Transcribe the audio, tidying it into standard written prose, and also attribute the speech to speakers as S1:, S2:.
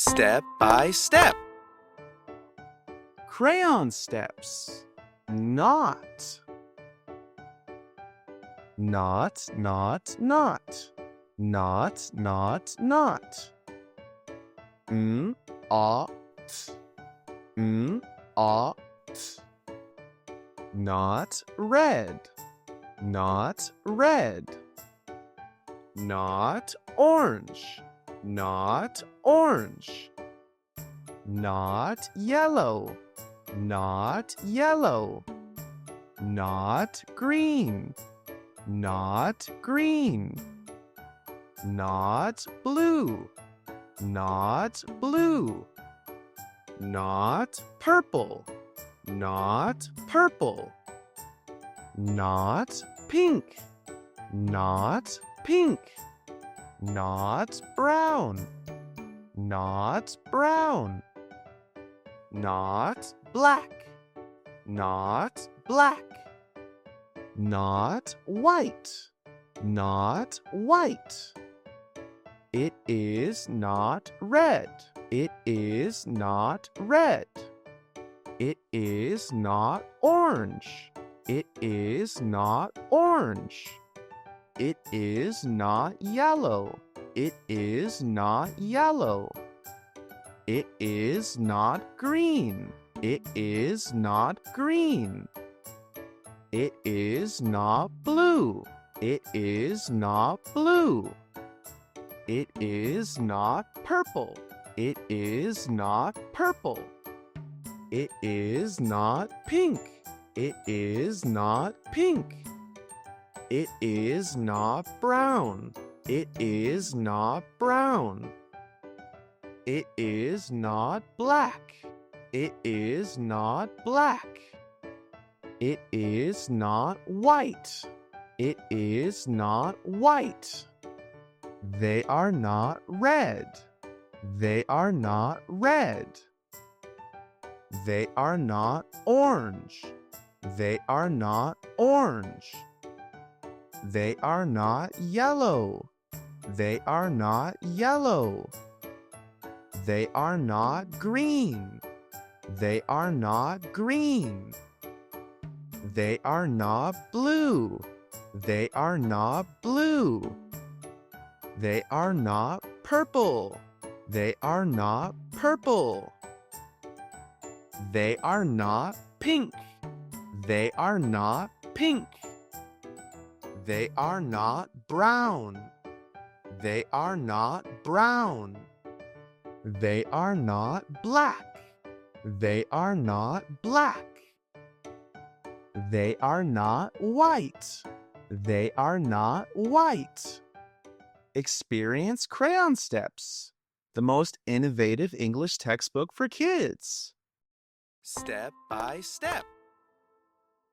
S1: Step by step.
S2: Crayon steps. Not. Not, not, not. Not, not, not. T. T. Not red. Not red. Not orange. Not orange. Not yellow. Not yellow. Not green. Not green. Not blue. Not blue. Not purple. Not purple. Not pink. Not pink. Not brown. Not brown. Not black. Not black. Not white. Not white. It is not red. It is not red. It is not orange. It is not orange. It is not yellow. It is not yellow. It is not green. It is not green. It is not blue. It is not blue. It is not purple. It is not purple. It is not pink. It is not pink. It is not brown. It is not brown. It is not black. It is not black. It is not white. It is not white. They are not red. They are not red. They are not orange. They are not orange. They are not yellow. They are not yellow. They are not green. They are not green. They are not blue. They are not blue. They are not purple. They are not purple. They are not pink. They are not pink. They are not brown. They are not brown. They are not black. They are not black. They are not white. They are not white. Experience Crayon Steps, the most innovative English textbook for kids.
S1: Step by step.